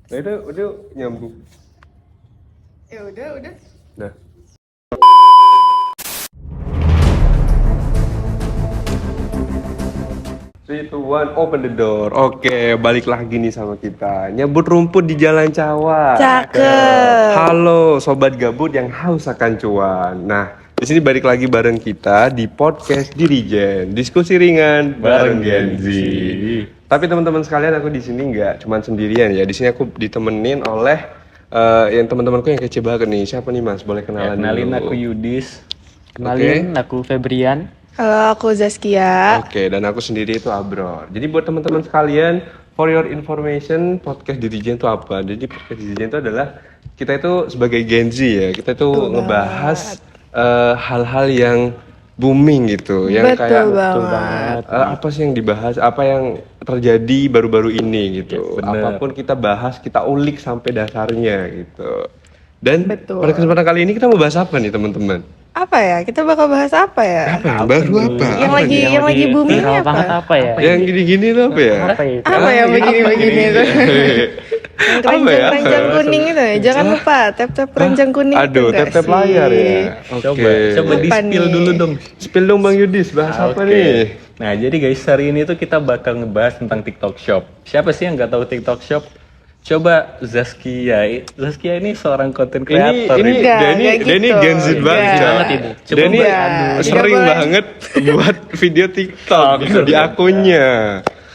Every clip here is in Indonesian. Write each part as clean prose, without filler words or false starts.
Nah itu nyambung. Ya udah. Nah. 3, 2, 1, open the door. Oke, balik lagi nih sama kita. Nyebut rumput di Jalan Cawang. Cakep. Halo sobat gabut yang haus akan cuan. Nah, di sini balik lagi bareng kita di podcast Dirijen, diskusi ringan bareng Gen Z. Tapi teman-teman sekalian, aku di sini nggak cuma sendirian ya. Di sini aku ditemenin oleh yang teman-temanku yang kece banget nih. Siapa nih Mas? Boleh kenalan Kenalin dulu. aku Yudis. Kenalin aku Febrian. Halo, aku Zaskia. Oke, dan aku sendiri itu Abror. Jadi buat teman-teman sekalian, for your information, podcast Dirijen itu apa? Jadi podcast Dirijen itu adalah kita itu sebagai Gen Z ya, kita itu ngebahas hal-hal yang booming gitu, yang kayak banget. apa sih yang dibahas, apa yang terjadi baru-baru ini gitu. Bener. Apapun kita bahas, kita ulik sampai dasarnya gitu. Dan Betul. pada kesempatan kali ini kita mau bahas apa nih teman-teman? Apa ya? Kita bakal bahas apa ya? Apa? Baru apa? Yang Apa lagi nih? yang lagi booming viral apa? banget apa ya? Yang gini-gini tuh apa ya? Apa ya? Apa yang begini-begini itu? Yang Apa ya? keranjang kuning itu ya. Jangan lupa tap-tap keranjang kuning. Aduh, itu, tap-tap nggak layar sih? ya. Coba Lupa di-spill nih. dulu dong. Spill dong Bang Yudis, bahas apa Oke. nih? Nah, jadi guys, hari ini tuh kita bakal ngebahas tentang TikTok Shop. Siapa sih yang nggak tahu TikTok Shop? Coba Zaskia. Zaskia ini seorang content creator. Ini Enggak, Denny enggak Denny gitu. Gen Z banget. Enggak. Coy. Banget itu. Coba Denny Enggak. sering Enggak boleh. banget buat video TikTok gitu di akunnya.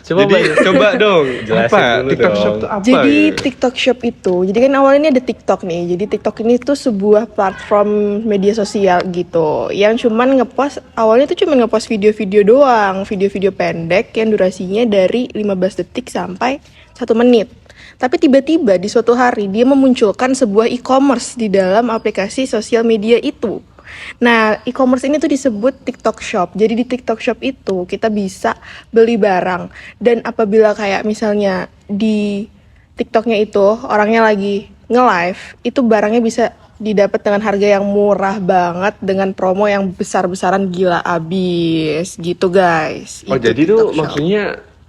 Coba, Jadi Bang. coba dong, Jelasin apa dulu TikTok dong. Shop tuh apa? Jadi gitu? TikTok Shop itu, jadi kan awalnya ini ada TikTok nih. Jadi TikTok ini tuh sebuah platform media sosial gitu, yang cuman ngepost, awalnya tuh cuman ngepost video-video doang, video-video pendek yang durasinya dari 15 detik sampai 1 menit. Tapi tiba-tiba di suatu hari dia memunculkan sebuah e-commerce di dalam aplikasi sosial media itu. Nah, e-commerce ini tuh disebut TikTok Shop. Jadi di TikTok Shop itu kita bisa beli barang. Dan apabila kayak misalnya di TikToknya itu orangnya lagi nge-live, itu barangnya bisa didapat dengan harga yang murah banget dengan promo yang besar-besaran gila abis gitu guys. Oh Itu jadi tuh TikTok Shop. maksudnya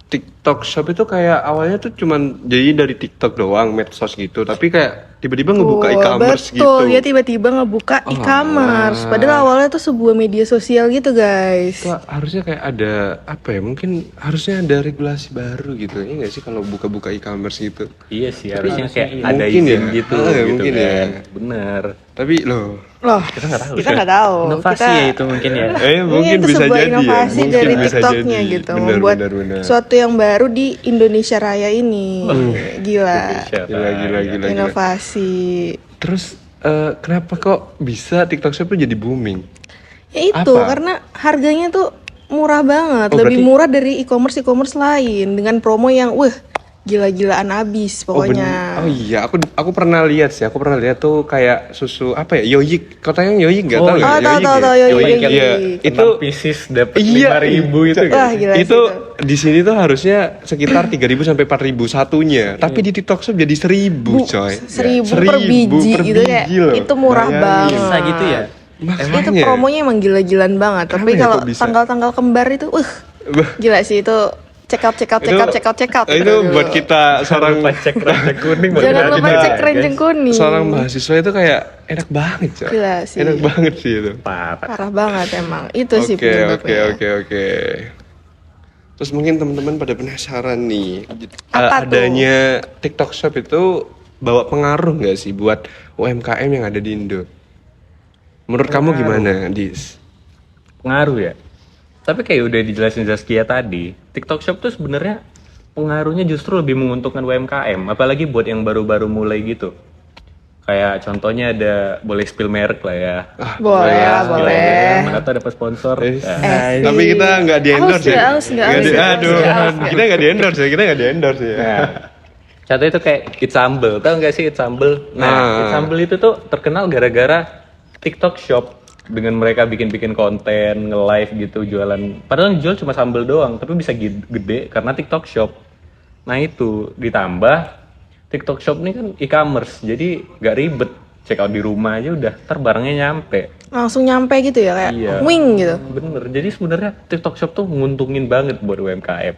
TikTok Shop itu kayak awalnya tuh cuman jadi dari TikTok doang, medsos gitu. Tapi kayak tiba-tiba ngebuka e-commerce gitu. Betul, dia tiba-tiba ngebuka e-commerce. Padahal awalnya tuh sebuah media sosial gitu guys. Itu harusnya kayak ada apa ya? Mungkin harusnya ada regulasi baru gitu. Ini nggak sih kalau buka-buka e-commerce gitu? Iya sih, harusnya kayak iya. ada Mungkin izin ya. gitu, Ah, gitu mungkin kan. ya. Bener. Tapi loh, Loh, Kita nggak tahu. kita nggak tahu. Inovasi Kita- ya itu mungkin ya. mungkin itu bisa sebuah jadi inovasi ya. dari Mungkin bisa TikToknya jadi. gitu, Benar, membuat benar. suatu yang baru di Indonesia Raya ini. Gila, Gila. inovasi. Terus kenapa kok bisa TikTok Shop tuh jadi booming? Ya itu Apa? karena harganya tuh murah banget, Oh, lebih berarti- murah dari e-commerce lain dengan promo yang gila-gilaan abis pokoknya. Oh iya, aku pernah lihat sih. Aku pernah lihat tuh kayak susu apa ya? Yoyik. Katanya Yoyik nggak Oh, tahu iya. ya? Oh, tahu, Yoyik tahu, ya? tahu, Yoyik. Iya. Itu Itu pieces dapat Iya, 5.000 itu iya. kan. Wah, gila sih itu itu. di sini tuh harusnya sekitar 3.000 sampai 4.000 satunya. Tapi di TikTok Shop jadi 1.000, coy. 1.000 per biji gitu ya. loh. Itu murah Bayangin. banget. Bisa gitu ya. Makanya. Itu promonya emang gila-gilan banget. Kenapa Tapi ya kalau kok bisa? tanggal-tanggal kembar itu, Bah, gila sih itu check out. itu buat kita seorang Lupa cek ranjang kuning. Jangan baru lupa ada, cek guys. keranjang kuning. seorang mahasiswa itu kayak enak banget, coy. Gila sih. Enak banget sih itu. Parah. Parah banget emang. Itu sih Oke. penyebabnya. Terus mungkin teman-teman pada penasaran nih, Apa tuh? adanya TikTok Shop itu bawa pengaruh nggak sih buat UMKM yang ada di Indo? Menurut kamu gimana, Dis? Pengaruh ya. Tapi kayak udah dijelasin Zaskia tadi, TikTok Shop tuh sebenarnya pengaruhnya justru lebih menguntungkan UMKM, apalagi buat yang baru-baru mulai gitu. Kayak contohnya ada, boleh spill merek lah ya. Boleh, boleh. Mana tuh dapat sponsor. Nah, Tapi kita nggak di endorse ya. Aus nggak. Aduh, kita nggak di endorse ya. Nah, contohnya itu kayak It's Humble, tau gak sih It's Humble? Nah, It's Humble itu tuh terkenal gara-gara TikTok Shop. Dengan mereka bikin-bikin konten, nge-live gitu, jualan. Padahal yang jual cuma sambal doang, tapi bisa gede karena TikTok Shop. Nah itu, ditambah TikTok Shop ini kan e-commerce, jadi gak ribet. Check out di rumah aja udah, ntar barangnya nyampe. Langsung nyampe gitu ya kayak Iya. wing gitu. Bener, jadi sebenarnya TikTok Shop tuh nguntungin banget buat UMKM.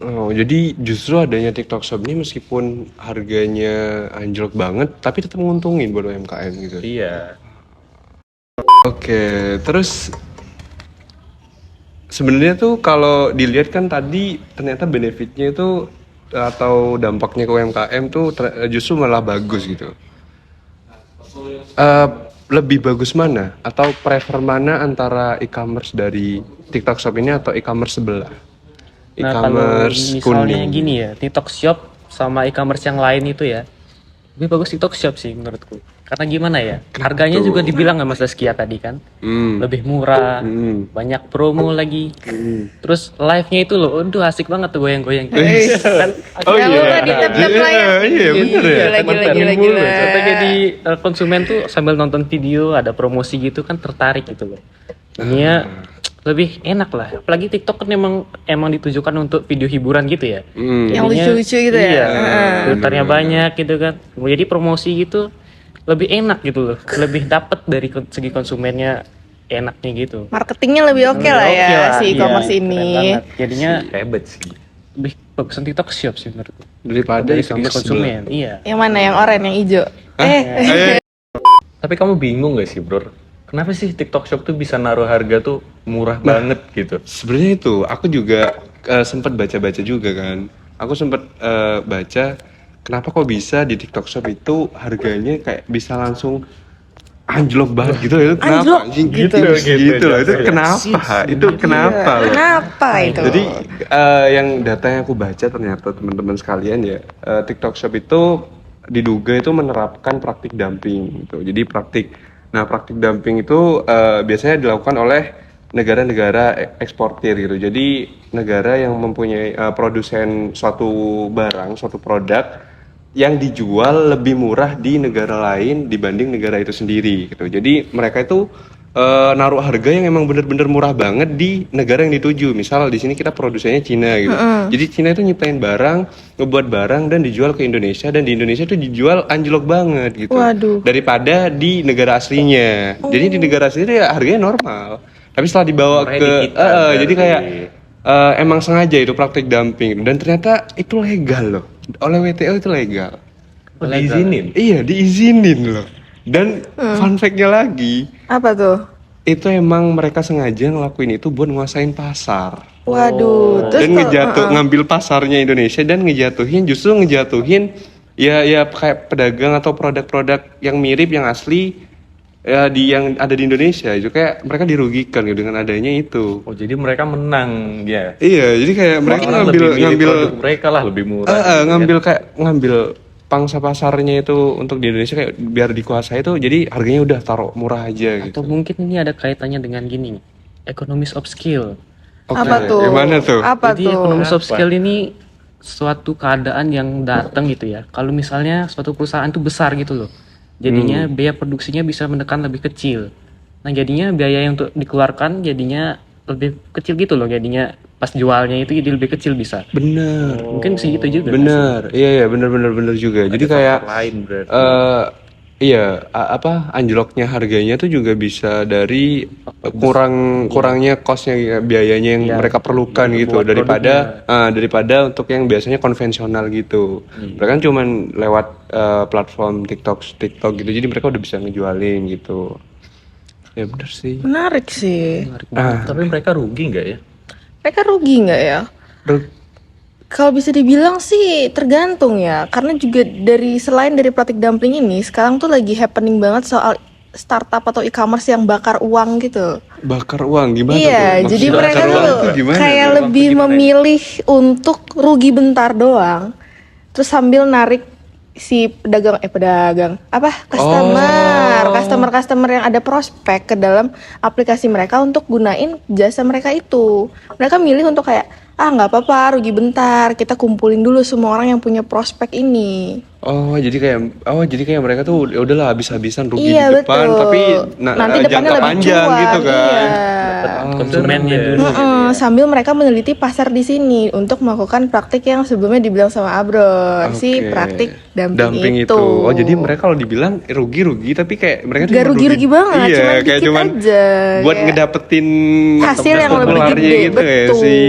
Oh, jadi justru adanya TikTok Shop ini meskipun harganya anjlok banget, tapi tetap nguntungin buat UMKM gitu. Iya. Oke, terus sebenarnya tuh kalau dilihat kan tadi ternyata benefitnya itu atau dampaknya ke UMKM tuh justru malah bagus gitu. Eh, Lebih bagus mana? Atau prefer mana antara e-commerce dari TikTok Shop ini atau e-commerce sebelah? Nah, kalau E-commerce misalnya kuning. gini ya, TikTok Shop sama e-commerce yang lain itu ya, lebih bagus TikTok Shop sih menurutku. Karena gimana ya, harganya tuh? juga dibilang sama Mas Zaskia tadi kan, Hmm. lebih murah, banyak promo lagi. Terus live-nya itu loh, aduh asik banget tuh goyang-goyang. Kan Oh Jangan iya. lupa di-tap-tap lah ya. Iya, bener ya. Gila. Sampai jadi konsumen tuh sambil nonton video ada promosi gitu kan tertarik gitu loh. Jadinya lebih enak lah. Apalagi TikTok kan emang ditujukan untuk video hiburan gitu ya. Yang Jadinya, lucu-lucu gitu ya. Iya, filternya banyak gitu kan. Jadi promosi gitu lebih enak gitu loh. Lebih dapat dari segi konsumennya enaknya gitu. Marketingnya lebih oke lah ya Oke lah, si e-commerce iya, keren ini. banget. Jadinya Hebat sih. lebih bagusan TikTok Shop sih menurutku. Daripada Dari segi e-commerce sebelah. konsumen, iya. Yang mana? Yang oranye, yang hijau? Tapi kamu bingung gak sih, Bro? Kenapa sih TikTok Shop tuh bisa naruh harga tuh murah banget gitu? Sebenarnya itu aku juga sempat baca-baca juga kan. Aku sempat baca kenapa kok bisa di TikTok Shop itu harganya kayak bisa langsung anjlok banget gitu ya. Kenapa? Anjlok Anjing, gitu. gitu loh. Itu kenapa? Itu kenapa loh? Kenapa itu? Jadi yang data yang aku baca ternyata teman-teman sekalian ya, TikTok Shop itu diduga itu menerapkan praktik dumping gitu. Jadi praktik dumping itu biasanya dilakukan oleh negara-negara eksportir gitu. Jadi negara yang mempunyai produsen suatu barang, suatu produk yang dijual lebih murah di negara lain dibanding negara itu sendiri gitu. Jadi mereka itu naruh harga yang emang bener-bener murah banget di negara yang dituju. Misal di sini kita produsennya Cina gitu. Jadi Cina itu nyiptain barang, ngebuat barang dan dijual ke Indonesia, dan di Indonesia itu dijual anjlok banget gitu. Waduh. Daripada di negara aslinya. Jadi di negara aslinya ya harganya normal. Tapi setelah dibawa Murahnya ke dikit kan, jadi berarti. kayak emang sengaja itu praktik dumping, dan ternyata itu legal loh. Oleh WTO itu legal. Oh, diizinin? Iya, diizinin loh. Dan fun fact-nya lagi, Apa tuh? itu emang mereka sengaja ngelakuin itu buat nguasain pasar. Waduh. Terus Dan ngambil pasarnya Indonesia dan ngejatuhin ya kayak pedagang atau produk-produk yang mirip yang asli ya yang ada di Indonesia. Itu kayak mereka dirugikan gitu dengan adanya itu. Oh, jadi mereka menang ya. Iya, jadi kayak mereka Orang ngambil lebih milih ngambil produk mereka lah lebih murah. gitu kan. ngambil pangsa pasarnya itu untuk di Indonesia kayak biar dikuasai itu, jadi harganya udah taruh murah aja gitu. Atau mungkin ini ada kaitannya dengan gini, economies of scale. Oke, Apa tuh? gimana tuh? Apa Jadi tuh? economies of scale ini suatu keadaan yang datang gitu ya. Kalau misalnya suatu perusahaan itu besar gitu loh, jadinya biaya produksinya bisa menekan lebih kecil. Nah jadinya biaya yang untuk dikeluarkan jadinya lebih kecil gitu loh. Jadinya pas jualnya itu jadi lebih kecil bisa. Bener, Mungkin segitu juga. bener, iya bener juga. Jadi kayak lain berarti. anjloknya harganya tuh juga bisa dari kurangnya costnya, biayanya yang mereka perlukan gitu, daripada untuk yang biasanya konvensional gitu. Mereka kan cuman lewat platform TikTok gitu, jadi mereka udah bisa ngejualin gitu. Ya bener sih. Menarik sih. Tapi mereka rugi nggak ya? Mereka rugi nggak ya? Kalau bisa dibilang sih tergantung ya, karena juga selain dari praktik dumpling ini, sekarang tuh lagi happening banget soal startup atau e-commerce yang bakar uang gitu. Bakar uang gimana Iya, tuh? jadi Maksudnya mereka bakar uang tuh itu gimana kayak tuh? lebih memilih untuk rugi bentar doang, terus sambil narik si pedagang customer yang ada prospek ke dalam aplikasi mereka untuk gunain jasa mereka itu. Mereka milih untuk kayak nggak apa-apa, rugi bentar, kita kumpulin dulu semua orang yang punya prospek ini. Oh jadi kayak mereka tuh ya udahlah habis-habisan rugi Iya, di depan, betul. tapi Nanti depannya jangka lebih panjang cuan, gitu kan. iya. konsumennya dulu. Sambil mereka meneliti pasar di sini untuk melakukan praktik yang sebelumnya dibilang sama Abron, si Oke. praktik Dumping itu. Oh jadi mereka kalau dibilang rugi tapi kayak mereka Gak cuma rugi-rugi banget, iya, cuman kayak dikit cuman aja. buat Kayak ngedapetin hasil yang lebih popularnya gede, gitu ya betul. sih.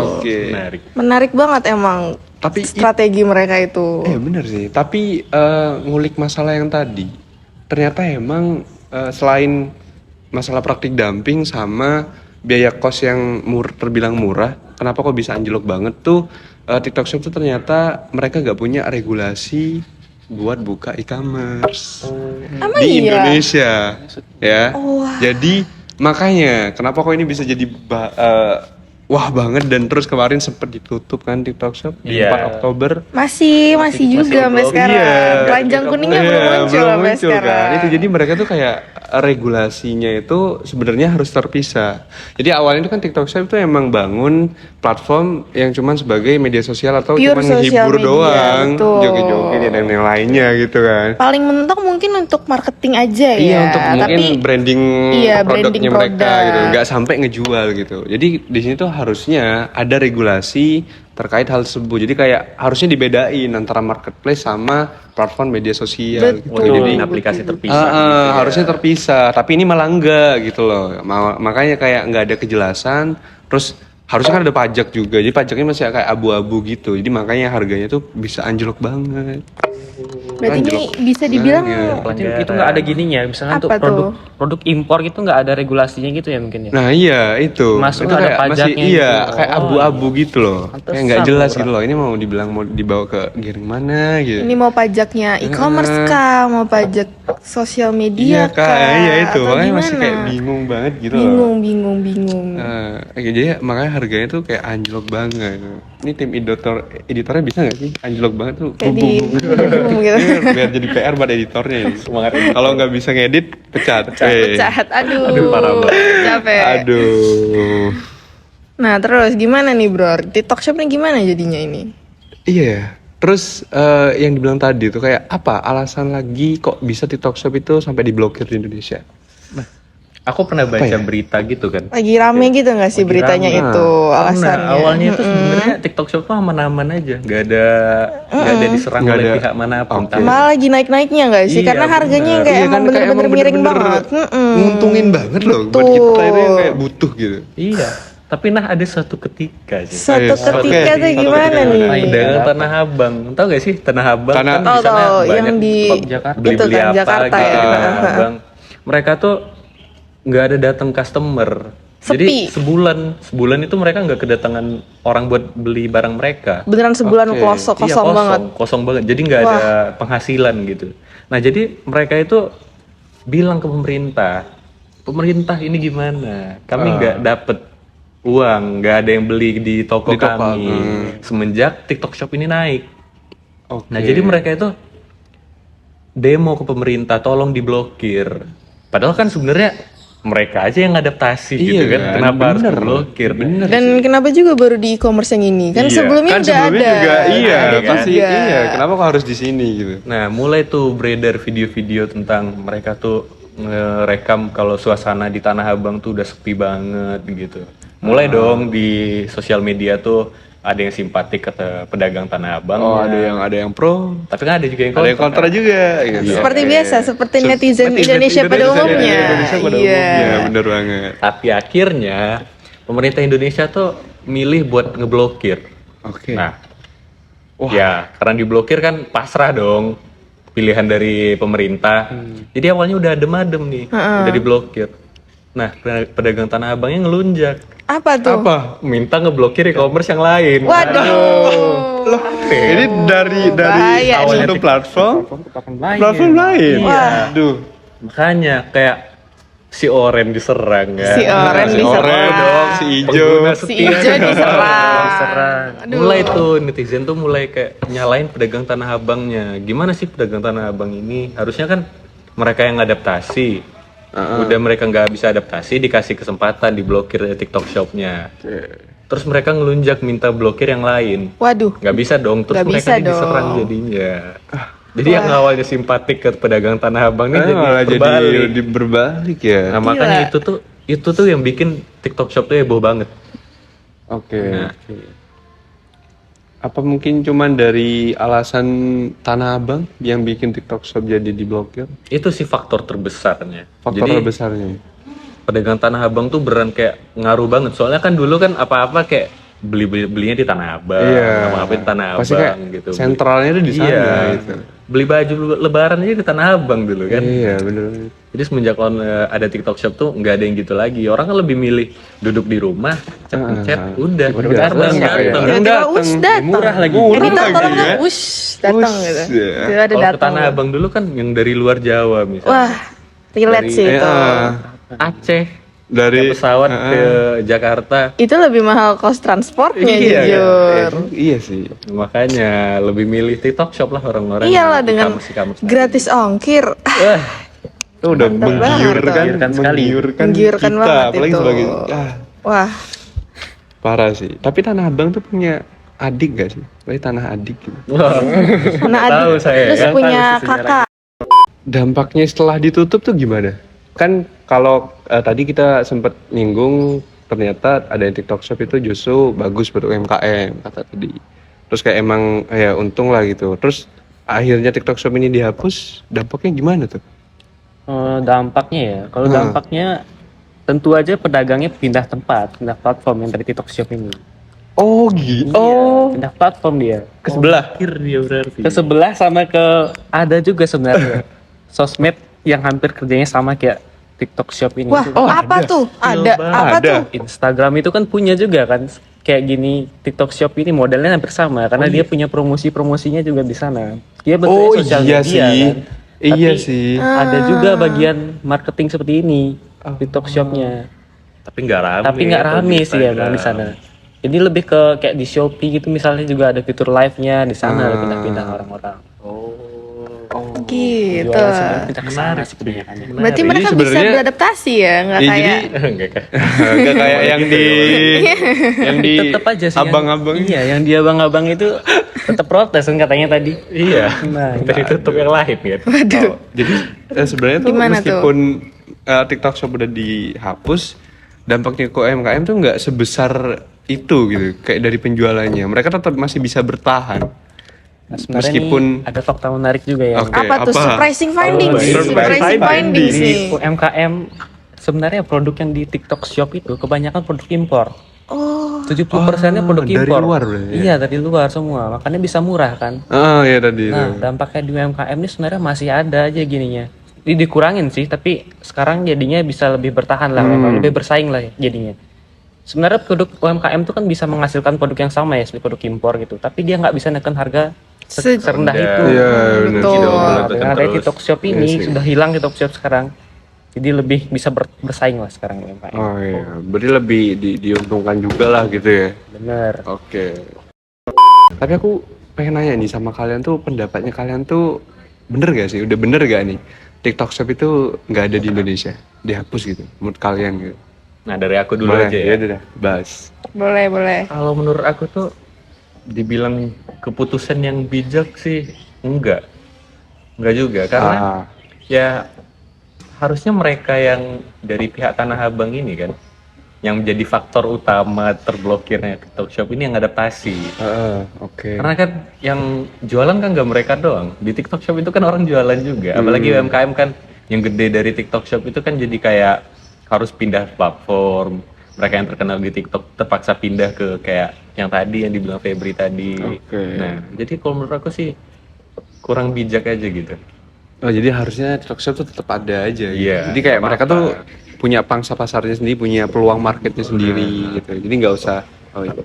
Oke. Menarik banget emang Tapi strategi mereka itu. bener sih. Tapi ngulik masalah yang tadi, ternyata emang selain masalah praktik dumping sama biaya kos yang terbilang murah, kenapa kok bisa anjlok banget tuh? TikTok Shop tuh ternyata mereka nggak punya regulasi buat buka e-commerce Emang di iya? Indonesia, ya. Wah. Jadi makanya kenapa kok ini bisa jadi wah banget, dan terus kemarin sempat ditutup kan TikTok Shop di Iya. 4 Oktober. Masih juga sampai belum. sekarang. Iya. Keranjang kuningnya Iya, belum muncul belum sampai muncul sekarang. kan. Itu jadi mereka tuh kayak regulasinya itu sebenarnya harus terpisah. Jadi awalnya itu kan TikTok Shop itu emang bangun platform yang cuman sebagai media sosial atau Pure cuma social menghibur media, doang, betul. joget-joget dan yang lainnya gitu kan. Paling mentok mungkin untuk marketing aja ya. Iya, untuk mungkin Tapi branding iya, produknya branding mereka produk. gitu, nggak sampai ngejual gitu. Jadi di sini tuh harusnya ada regulasi terkait hal tersebut. Jadi kayak harusnya dibedain antara marketplace sama platform media sosial. Gitu. Betul. Jadi aplikasi terpisah gitu ya. harusnya terpisah, tapi ini malah enggak gitu loh. Makanya kayak nggak ada kejelasan. Terus harusnya kan ada pajak juga, jadi pajaknya masih kayak abu-abu gitu. Jadi makanya harganya tuh bisa anjlok banget. berarti ini Anjlok. bisa dibilang Itu nggak ada gininya, misalnya untuk Apa tuh? produk impor itu nggak ada regulasinya gitu ya mungkin ya. Nah iya itu Masuk itu ada kayak masih pajaknya iya gitu. kayak abu-abu gitu loh, Pantesan kayak nggak jelas murah. gitu loh. Ini mau dibilang mau dibawa ke giring mana gitu. ini mau pajaknya e-commerce kah, mau pajak sosial media Iya kak, iya itu atau makanya gimana? masih kayak bingung banget gitu loh. bingung. Jadi makanya harganya tuh kayak anjlok banget. Ini tim editornya bisa nggak sih anjlok banget tuh? Kayak di boom gitu. Ini biar jadi PR buat editornya ini. Kalau nggak bisa ngedit pecat. Pecat, aduh, parah banget. capek. Aduh. Nah terus gimana nih bro, TikTok Shop nih gimana jadinya ini? Iya. Terus yang dibilang tadi tuh kayak apa alasan lagi kok bisa TikTok Shop itu sampai diblokir di Indonesia? Aku pernah baca ya? berita gitu kan. Lagi rame gitu nggak sih beritanya rame. itu alasannya? Karena awalnya itu sebenarnya TikTok Shop tuh aman-aman aja, nggak ada diserang Nggak oleh ada. pihak manapun. Oke. Tapi Malah lagi naik-naiknya nggak sih? Iya, Karena harganya yang bener. kayak Iya emang kan, kayak bener-bener emang miring bener-bener banget. nguntungin banget loh buat Betul. kita ini yang kayak butuh gitu. iya, tapi ada suatu ketika sih. Suatu Oke. ketika tuh Satu gimana ketika nih? gimana? Pedagang Tanah Abang, tahu gak sih Tanah Abang? Tanah- Kan di Tahu, sana tahu, banyak yang di Jakarta. beli-beli itu kan, apa Jakarta gitu ya. di Tanah Abang. Mereka tuh nggak ada datang customer. Jadi Sepi. sebulan itu mereka nggak kedatangan orang buat beli barang mereka. Beneran sebulan Oke. kosong, Iya, kosong banget. kosong banget. Jadi nggak ada penghasilan gitu. Nah jadi mereka itu bilang ke pemerintah ini gimana? Kami nggak dapet uang, nggak ada yang beli di toko Di toko, kami semenjak TikTok Shop ini naik. Oke. Nah jadi mereka itu demo ke pemerintah, tolong diblokir. Padahal kan sebenarnya mereka aja yang adaptasi Iya gitu kan. kan, Kenapa harus bener. diblokir? Bener. Dan kenapa juga baru di e-commerce yang ini? Kan Iya. sebelumnya Kan udah sebelumnya ada. juga iya Ada kan? pasti Juga. iya. Kenapa kok harus di sini gitu? Nah, mulai tuh beredar video-video tentang mereka tuh ngerekam kalau suasana di Tanah Abang tuh udah sepi banget gitu. Mulai dong di sosial media tuh ada yang simpatik kata pedagang Tanah Abang. Oh ada yang pro, Tapi kan ada juga yang ada yang kontra juga. Gitu. Seperti Oke. biasa, seperti netizen Indonesia pada umumnya. Indonesia pada Iya. umumnya, bener banget. Tapi akhirnya pemerintah Indonesia tuh milih buat ngeblokir. Oke. Nah, Wah. ya karena diblokir kan pasrah dong pilihan dari pemerintah. Jadi awalnya udah adem-adem nih, udah diblokir. Nah, pedagang Tanah Abangnya ngelunjak. Apa tuh? Apa? Minta ngeblokir e-commerce yang lain. Waduh. Jadi dari Bahaya satu nih. platform lain. platform lain. Wah. Aduh. Makanya kayak si Oren diserang kan. Si Oren Si diserang. orange dong, si hijau. Pengguna Si setia. Ijo diserang. Aduh. Mulai tuh netizen tuh mulai kayak nyalain pedagang Tanah Abangnya. Gimana sih pedagang Tanah Abang ini? Harusnya kan mereka yang adaptasi. Udah mereka nggak bisa adaptasi, dikasih kesempatan diblokir TikTok Shopnya. Terus mereka ngelunjak minta blokir yang lain. Waduh. Nggak bisa dong, terus Nggak mereka bisa diserang dong. jadinya. Jadi yang awalnya simpatik ke pedagang Tanah Abang ini Malah jadi jadi berbalik. berbalik ya. Nah makanya Gila. itu tuh yang bikin TikTok Shop tuh heboh banget. Oke. Nah. Oke. Apa mungkin cuman dari alasan Tanah Abang yang bikin TikTok Shop jadi diblokir? Itu sih faktor terbesarnya. Faktor Jadi terbesarnya. pedagang Tanah Abang tuh beran kayak ngaruh banget. Soalnya kan dulu kan apa-apa kayak belinya di Tanah Abang, Iya. apa di Tanah Pasti Abang kayak gitu. sentralnya tuh di sana Iya. gitu. Beli baju lebaran aja di Tanah Abang dulu kan. Iya, bener. Jadi semenjak ada TikTok Shop tuh nggak ada yang gitu lagi. Orang kan lebih milih duduk di rumah, chat, udah datang. Tiba-tiba datang. Murah lagi. Minta tolong ya. dong, datang Ush, gitu. ya. Tiba ada Kalau ke datang. Tanah Abang dulu kan yang dari luar Jawa misalnya. Wah, relate sih itu. Aceh. Dari Pesawat ke Jakarta. Itu lebih mahal cost transportnya Iya, jujur. iya sih. Makanya lebih milih TikTok Shop lah orang-orang. Iyalah yang dengan e-commerce. gratis ongkir. Wah, Itu udah Mantap banget, Menggiurkan sekali. Menggiurkan kita, banget apalagi itu. sebagai Wah, parah sih. Tapi Tanah Abang tuh punya adik gak sih? Berarti Tanah Adik gitu. wah. anak tahu adik saya, terus yang punya tahu sih sejarahnya. kakak. Dampaknya setelah ditutup tuh gimana? Kan kalau tadi kita sempat nyinggung ternyata ada yang TikTok Shop itu justru bagus buat UMKM kata tadi. Terus kayak emang ya untung lah gitu. Terus akhirnya TikTok Shop ini dihapus, dampaknya gimana tuh? Dampaknya ya, kalau dampaknya tentu aja pedagangnya pindah tempat, pindah platform yang dari TikTok Shop ini. Oh gitu. Iya, pindah platform dia. Ke sebelah. Dia berarti. Ke sebelah sama ke ada juga sebenarnya sosmed yang hampir kerjanya sama kayak TikTok Shop ini. Wah, apa tuh? Ada apa Ada. tuh? Instagram itu kan punya juga kan kayak gini. TikTok Shop ini modelnya hampir sama karena dia punya promosinya juga di sana. Dia Oh bentuknya sosial iya media sih. kan. Iya Tapi sih. ada juga bagian marketing seperti ini TikTok Shopnya. Tapi nggak rame. Tapi nggak atau rame sih ya Instagram. di sana. Jadi lebih ke kayak di Shopee gitu misalnya juga ada fitur live-nya di sana pindah-pindah orang-orang. Gitu. Jualan sendiri pindah ke sana sih kebanyakannya. Berarti Jadi mereka bisa sebenarnya- beradaptasi ya, nggak Iya, kayak Enggak kan? Gak kayak yang di yang di Tetep aja sih abang-abang. Iya, yang di abang-abang itu tetap protes kan katanya tadi. Iya. Nah, Tadi tutup yang lain kan. waduh. Jadi sebenarnya tuh Gimana meskipun TikTok Shop udah dihapus, dampaknya ke UMKM tuh nggak sebesar itu gitu. Kayak dari penjualannya, mereka tetap masih bisa bertahan. Nah, sebenarnya Meskipun- nih ada fakta menarik juga ya. Oke, Apa tuh apa? surprising findings? Surprising Surprising findings Di nih. UMKM sebenarnya produk yang di TikTok Shop itu kebanyakan produk impor. Oh, 70%-nya produk dari impor. luar berarti ya? Iya, dari luar semua. Makanya bisa murah kan. Oh ya tadi Nah, itu. dampaknya di UMKM ini sebenarnya masih ada aja gininya. Dikurangin sih, tapi sekarang jadinya bisa lebih bertahan lah, lebih bersaing lah jadinya. Sebenarnya produk UMKM itu kan bisa menghasilkan produk yang sama ya, seperti produk impor gitu. Tapi dia nggak bisa nekan harga serendah itu. Iya, benar. betul. Nah, dengan ada terus. TikTok Shop ini sudah hilang TikTok Shop sekarang. Jadi lebih bisa bersaing lah sekarang UMKM. Oh iya, berarti lebih diuntungkan juga lah gitu ya. Bener. Oke. Tapi aku pengen nanya nih sama kalian tuh, pendapatnya kalian tuh bener gak sih? Udah bener gak nih? TikTok Shop itu nggak ada di Indonesia, dihapus gitu, menurut kalian gitu? Nah dari aku dulu Boleh, aja ya. udah, bahas. boleh, boleh. Kalau menurut aku tuh dibilang keputusan yang bijak sih enggak juga karena ya harusnya mereka yang dari pihak Tanah Abang ini kan yang menjadi faktor utama terblokirnya TikTok Shop ini yang adaptasi. Oke. Karena kan yang jualan kan nggak mereka doang. Di TikTok Shop itu kan orang jualan juga. Apalagi UMKM kan yang gede dari TikTok Shop itu kan jadi kayak harus pindah platform. Mereka yang terkenal di TikTok terpaksa pindah ke kayak yang tadi yang dibilang Febri tadi. Oke. Nah, jadi kalau menurut aku sih kurang bijak aja gitu. Oh jadi harusnya TikTok Shop tuh tetap ada aja gitu. Iya, Jadi kayak nggak mereka apa-apa. tuh punya pangsa pasarnya sendiri, punya peluang marketnya sendiri gitu. Jadi nggak usah. Oh iya.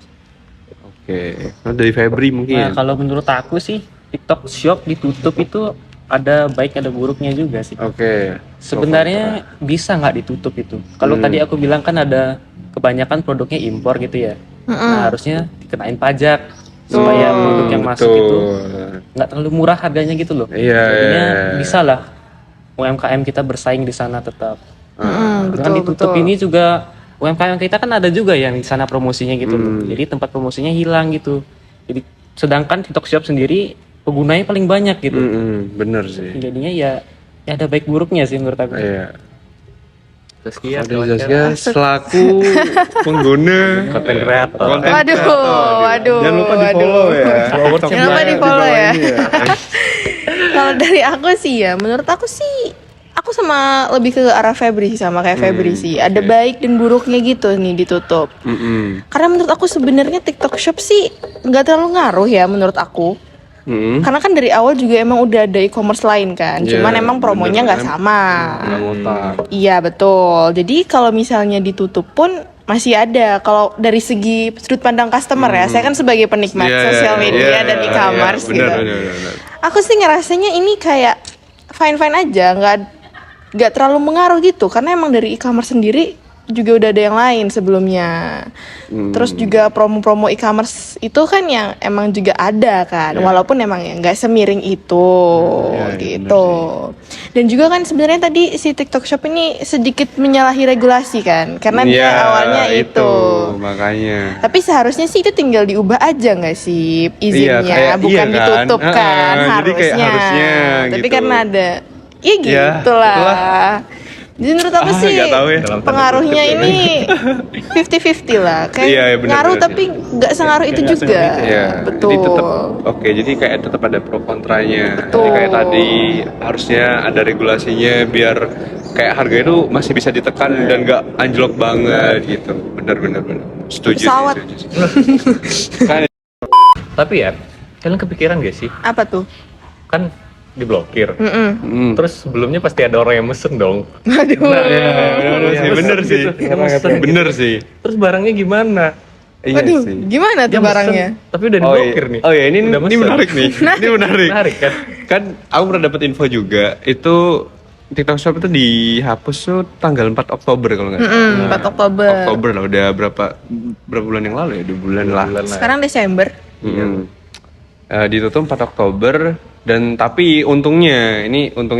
Oke. Nah, dari Febri Nah, mungkin. kalau menurut aku sih TikTok Shop ditutup itu ada baik ada buruknya juga sih. Oke. Sebenarnya bisa nggak ditutup itu? Kalau tadi aku bilang kan ada kebanyakan produknya impor gitu ya. Nah, harusnya dikenain pajak supaya produk yang masuk itu nggak terlalu murah harganya gitu loh. Iya, Jadinya iya. bisa lah UMKM kita bersaing di sana tetap. Dengan betul, ditutup betul. ini juga UMKM kita kan ada juga yang di sana promosinya gitu loh. Jadi tempat promosinya hilang gitu. Jadi sedangkan TikTok Shop sendiri penggunanya paling banyak gitu. Bener sih. Jadinya ya ada baik buruknya sih menurut aku. Iya. Zaskia, Ada Zaskia selaku pengguna konten kreator. Waduh, waduh, Jangan lupa di waduh. follow ya. Jangan lupa di follow ya. Kalau dari aku sih ya, menurut aku sih, aku aku sama lebih ke arah Febri sih, sama kayak Febri sih. Ada baik dan buruknya gitu nih ditutup. Karena menurut aku sebenarnya TikTok Shop sih nggak terlalu ngaruh ya menurut aku. Karena kan dari awal juga emang udah ada e-commerce lain kan, cuman emang promonya nggak sama. Iya betul. Jadi kalau misalnya ditutup pun masih ada. Kalau dari segi sudut pandang customer ya, saya kan sebagai penikmat sosial media dan e-commerce gitu. Benar. Aku sih ngerasanya ini kayak fine aja, nggak terlalu mengaruh gitu. Karena emang dari e-commerce sendiri juga udah ada yang lain sebelumnya. Terus juga promo-promo e-commerce itu kan yang emang juga ada kan, walaupun emang ya nggak semiring itu gitu. Dan juga kan sebenarnya tadi si TikTok Shop ini sedikit menyalahi regulasi kan, karena dia awalnya itu. Makanya. Tapi seharusnya sih itu tinggal diubah aja nggak sih izinnya, bukan kan? ditutup kan, Jadi kayak harusnya Tapi gitu. karena ada, gitulah. Jadi menurut aku sih nggak tahu ya. pengaruhnya ini 50-50 lah. Kayak benar, ngaruh benar tapi nggak sengaruh itu juga. Betul. Jadi tetap jadi kayak tetap ada pro kontranya. Jadi kayak tadi harusnya ada regulasinya biar kayak harga itu masih bisa ditekan dan nggak anjlok banget gitu. Benar. Setuju. Pesawat. Kan Tapi ya, kalian kepikiran gak sih? Apa tuh? Kan diblokir. Terus sebelumnya pasti ada orang yang mesen dong. Aduh. bener sih. Terus barangnya gimana? Waduh, gimana tuh Dia mesen, barangnya? tapi udah diblokir nih. Oh ya, ini Udah mesen. menarik nih. Ini menarik. Menarik kan? Kan aku pernah dapat info juga, itu TikTok Shop itu dihapus tuh tanggal 4 Oktober kalau nggak salah. 4 Oktober. Oktober lah, udah berapa bulan yang lalu ya? 2 bulan lah. Sekarang Desember. Ditutup 4 Oktober dan tapi untungnya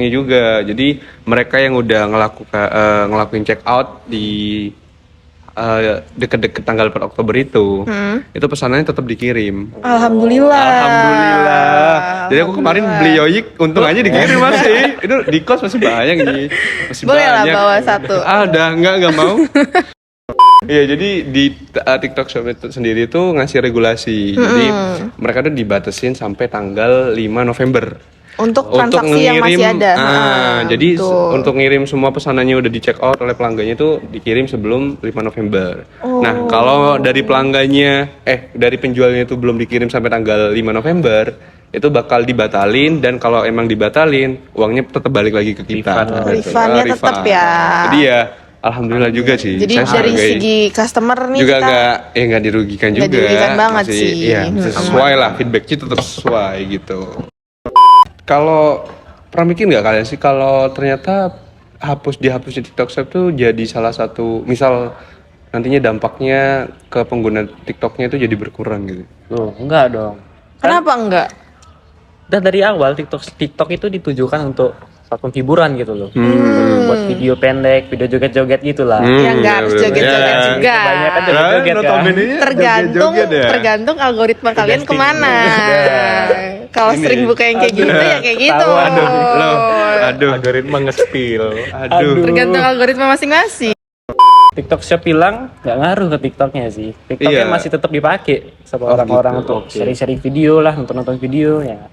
juga. Jadi mereka yang udah ngelakuin check out di deket-deket tanggal 4 Oktober itu pesanannya tetap dikirim. Alhamdulillah. Jadi aku kemarin beli yoyik, untung aja dikirim masih. Itu di kos masih banyak nih. Masih Boleh lah banyak. bawa satu. Udah nggak mau. Iya, jadi di TikTok Shop itu sendiri tuh ngasih regulasi. Jadi mereka tuh dibatasin sampai tanggal 5 November. Untuk transaksi yang masih ada. Jadi untuk ngirim semua pesanannya udah di check out oleh pelanggannya itu dikirim sebelum 5 November. Nah, kalau dari pelanggannya dari penjualnya itu belum dikirim sampai tanggal 5 November, itu bakal dibatalin, dan kalau emang dibatalin, uangnya tetap balik lagi ke kita. Refundnya tetap ya. Jadi ya alhamdulillah juga sih. Jadi saya dari sebagai segi customer nih juga kita nggak dirugikan juga. nggak dirugikan banget Masih, sih. Iya, sesuai lah, feedbacknya tetap sesuai gitu. Kalau pernah mikir nggak kalian sih kalau ternyata dihapusnya TikTok Shop tuh jadi salah satu, misal nantinya dampaknya ke pengguna TikToknya itu jadi berkurang gitu? Loh, enggak dong. Kenapa enggak? Dan dari awal TikTok itu ditujukan untuk platform hiburan gitu loh. Buat video pendek, video joget-joget gitu lah. Ya nggak harus joget-joget juga. Kebanyakan joget-joget kan. Tergantung algoritma kalian kemana. Kalau sering buka yang kayak gitu ya kayak gitu. Aduh. Algoritma nge-spill. Tergantung algoritma masing-masing. TikTok Shop bilang nggak ngaruh ke TikToknya sih. TikToknya masih tetap dipakai sama orang-orang untuk sharing-sharing video lah, nonton video ya.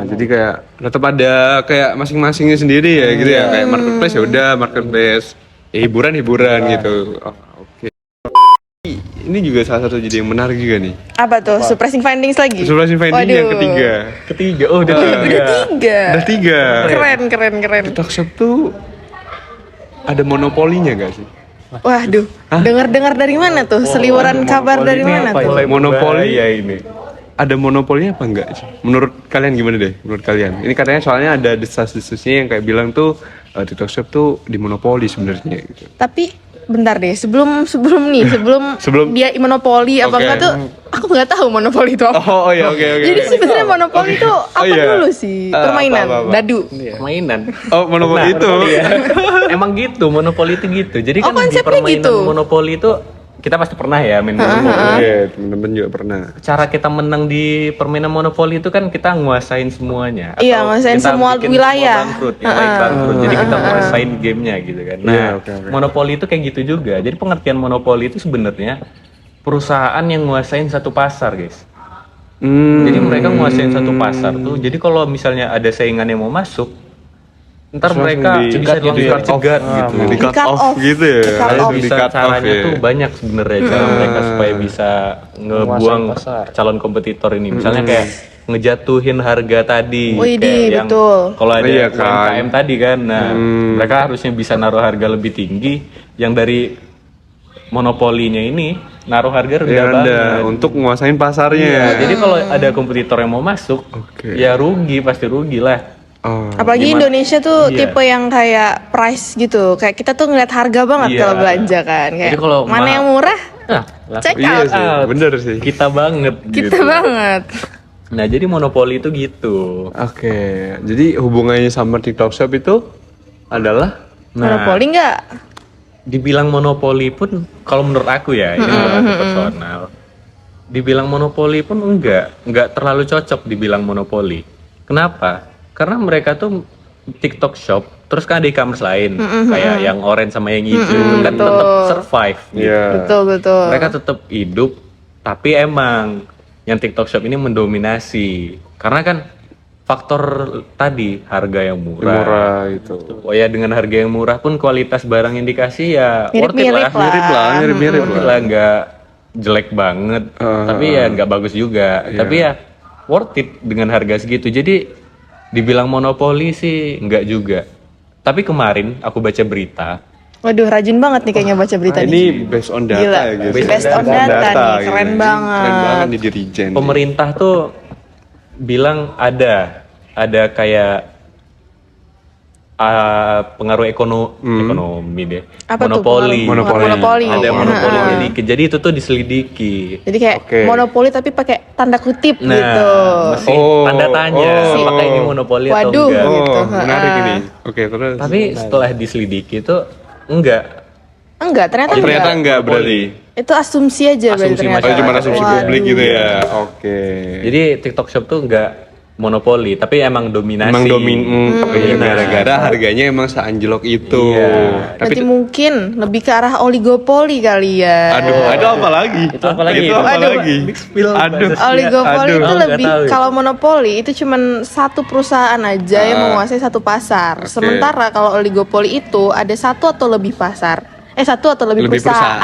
Jadi kayak tetap ada kayak masing-masingnya sendiri ya gitu ya, kayak marketplace ya udah marketplace, hiburan gitu. Oke. Ini juga salah satu jadi yang menarik juga nih. Apa tuh? Surprising findings lagi? Surprising finding yang ketiga. Udah tiga. Keren. TikTok Shop tuh ada monopolinya gak sih? Waduh, dengar dari mana tuh? Seliweran kabar dari mana tuh? Monopoli ya ini. Ada monopolinya apa enggak sih? Menurut kalian gimana deh? Menurut kalian? Ini katanya soalnya ada desas-desusnya yang kayak bilang tuh TikTok Shop tuh dimonopoli sebenarnya gitu. Tapi bentar deh, sebelum dia monopoli apa enggak tuh, aku nggak tahu monopoli itu apa. Oh iya, oke. Jadi sebenarnya monopoli itu apa dulu sih? Permainan, dadu. Permainan. Oh, monopoli itu. Emang gitu, monopoli itu gitu. Jadi kan di konsepnya permainan gitu. monopoli itu kita pasti pernah ya main monopoli. Iya, temen-temen juga pernah. Cara kita menang di permainan monopoli itu kan kita nguasain semuanya. Iya, Atau nguasain kita semua bikin wilayah. Semua bangkrut, yang lain bangkrut. Jadi kita nguasain gamenya gitu kan. Nah, monopoli itu kayak gitu juga. Jadi pengertian monopoli itu sebenarnya perusahaan yang nguasain satu pasar, guys. Jadi mereka nguasain satu pasar tuh. Jadi kalau misalnya ada saingan yang mau masuk, ntar Terus mereka langsung bisa cegat gitu. di cut Di-cut off off. gitu ya. Di-cut Ada off. Di bisa cut off caranya ya. tuh banyak sebenarnya cara mereka supaya bisa ngebuang pasar. calon kompetitor ini. Misalnya kayak ngejatuhin harga tadi, Wih, kayak yang betul. kalau ada Iya kan. UMKM tadi kan, nah mereka harusnya bisa naruh harga lebih tinggi, yang dari monopolinya ini naruh harga rendah Ya banget. rendah untuk nguasain pasarnya. Iya, jadi kalau ada kompetitor yang mau masuk, Oke. ya rugi, pasti rugi lah. Oh. Apalagi Indonesia tuh Iya. tipe yang kayak price gitu. Kayak kita tuh ngeliat harga banget Iya. kalau belanja kan. Kayak Jadi kalau mana mahal- yang murah, Nah, check Iya out. sih, bener sih. kita banget. Kita gitu. banget. Nah, jadi monopoli itu gitu. Oke, jadi hubungannya sama TikTok Shop itu adalah Monopoli nggak? Dibilang monopoli pun, kalau menurut aku ya, ini menurut aku personal, dibilang monopoli pun enggak terlalu cocok dibilang monopoli. Kenapa? Karena mereka tuh TikTok Shop, terus kan ada e-commerce lain, kayak yang orange sama yang hijau itu kan betul. tetap survive. Gitu. ya Betul. Mereka tetap hidup, tapi emang yang TikTok Shop ini mendominasi. Karena kan faktor tadi harga yang murah itu. Oh ya, dengan harga yang murah pun kualitas barang yang dikasih ya worth it lah. Mirip-mirip Worth it lah, nggak jelek banget, tapi ya nggak bagus juga. Tapi ya worth it dengan harga segitu. Jadi dibilang monopoli sih nggak juga. Tapi kemarin aku baca berita, Waduh, rajin banget nih kayaknya baca berita nih. Ini based on data Gila. ya guys. Based on data nih, keren banget. Keren banget di Dirijen. pemerintah tuh bilang ada kayak pengaruh ekonomi deh, Apa tuh monopoli. pengaruh? Monopoli. Ada monopoli Heeh. sedikit. Jadi itu tuh diselidiki. Jadi kayak Oke. monopoli tapi pakai tanda kutip Nah, gitu. masih tanda tanya apakah ini monopoli atau Waduh. enggak. gitu, Menarik ha-ha. ini. Oke, terus. Tapi setelah diselidiki itu enggak. Enggak, ternyata Oh, ternyata enggak. enggak berarti. Itu asumsi aja berarti Asumsi ternyata. Oh, cuma asumsi Waduh. publik gitu ya. Oke. Jadi TikTok Shop tuh enggak monopoli, tapi emang dominasi. Emang Dominan. gara-gara harganya emang seanjlok itu. Iya. Tapi Nanti mungkin lebih ke arah oligopoli kali ya. aduh, ada apa lagi? Itu apa lagi? Itu apa Aduh. lagi? Aduh. Oligopoli Aduh. itu Oh, nggak lebih, tahu ya. kalau monopoli itu cuman satu perusahaan aja yang menguasai satu pasar. Oke. Sementara kalau oligopoli itu ada satu atau lebih pasar. Satu atau lebih, Lebih perusahaan,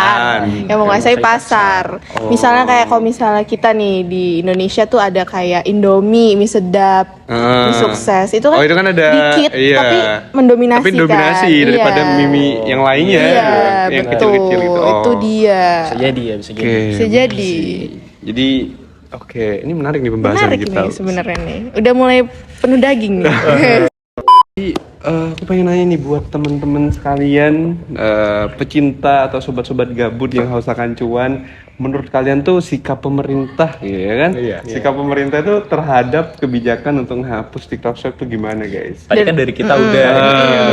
perusahaan yang menguasai pasar. Misalnya kayak kalau misalnya kita nih di Indonesia tuh ada kayak Indomie, mie sedap, Ah. mie sukses. Itu kan, Oh, itu kan ada, dikit iya. tapi mendominasi Tapi dominasi kan. daripada Iya. mimi yang lainnya. Iya, yang betul. kecil-kecil itu. Itu dia. Bisa jadi ya, bisa jadi. Oke. Bisa jadi. Jadi oke, ini menarik nih pembahasan Menarik kita. nih sebenarnya nih. Udah mulai penuh daging nih. Aku pengen nanya nih buat temen-temen sekalian, pecinta atau sobat-sobat gabut yang haus akan cuan, menurut kalian tuh sikap pemerintah, ya kan? Iya. Sikap pemerintah itu terhadap kebijakan untuk menghapus TikTok Shop itu gimana, guys? Tadi kan dari kita udah.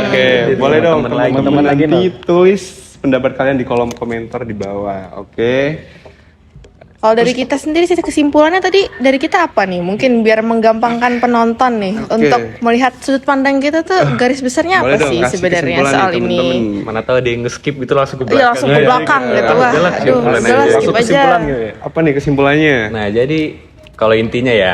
Oke, Dari boleh dong teman-teman lagi. teman-teman nanti tulis pendapat kalian di kolom komentar di bawah, oke? Kalau dari kita sendiri sih kesimpulannya tadi dari kita apa nih? Mungkin biar menggampangkan penonton nih untuk melihat sudut pandang kita tuh garis besarnya Boleh apa dong, sih kasih sebenarnya kesimpulan soal nih, ini? temen-temen. Mana tahu ada yang nge-skip gitu langsung ke belakang. Iya langsung ke belakang gitu lah. Jelas Aduh, kesimpulan jelas aja. skip Langsung aja. kesimpulan gitu ya. Apa nih kesimpulannya? Nah, jadi kalau intinya ya,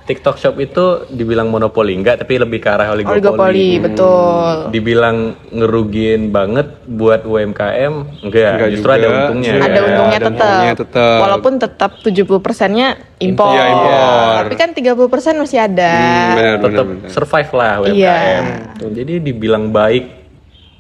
TikTok Shop itu dibilang monopoli enggak, tapi lebih ke arah oligopoli. Oligopoli, betul. Dibilang ngerugiin banget buat UMKM, enggak, justru juga. ada untungnya. Iya, Ada untungnya ada untungnya tetap. tetap. Walaupun tetap 70%-nya impor. Iya, impor. Tapi kan 30% masih ada. Benar, Tetap benar. survive lah UMKM. Iya. Tuh, jadi dibilang baik,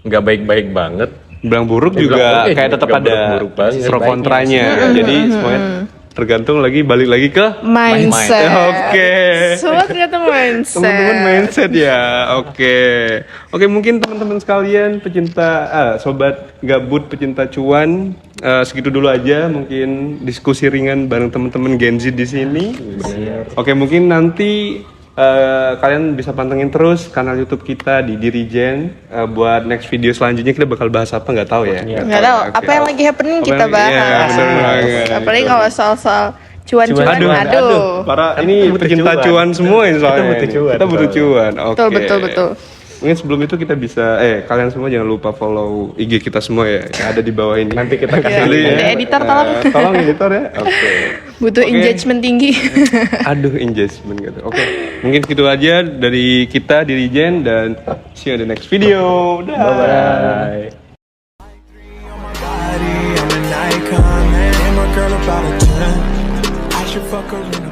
enggak baik-baik banget. Bilang buruk Bilang juga buruk ya kayak tetap juga ada buruk banget. pro kontranya. Jadi semuanya tergantung balik lagi ke Mindset. Oke. Semua tergantung mindset. Teman-teman mindset ya. Oke, mungkin teman-teman sekalian pecinta sobat gabut pecinta cuan, segitu dulu aja mungkin diskusi ringan bareng teman-teman Gen Z di sini. Oke, mungkin nanti kalian bisa pantengin terus kanal YouTube kita di Dirijen. Buat next video selanjutnya kita bakal bahas apa nggak tahu ya. Nggak tahu apa yang lagi happening Apa kita yang- bahas. iya, bener banget. Apalagi kalau soal cuan-cuan, aduh. Para Kan ini kita butuh pecinta cuan. cuan semua ini soalnya. Kita butuh cuan Kita butuh soalnya. cuan. Oke. Betul. Mungkin sebelum itu kita bisa kalian semua jangan lupa follow IG kita semua ya, yang ada di bawah ini. Nanti kita kasih Ya, Nanti ada editor tolong. tolong editor ya. Oke. Butuh Oke. engagement tinggi. Aduh, engagement gitu. Oke. Mungkin segitu aja dari kita di Regen dan see you in the next video. Dah. Bye. body, I'm an icon, man. And my girl about a 10. I should fuck her in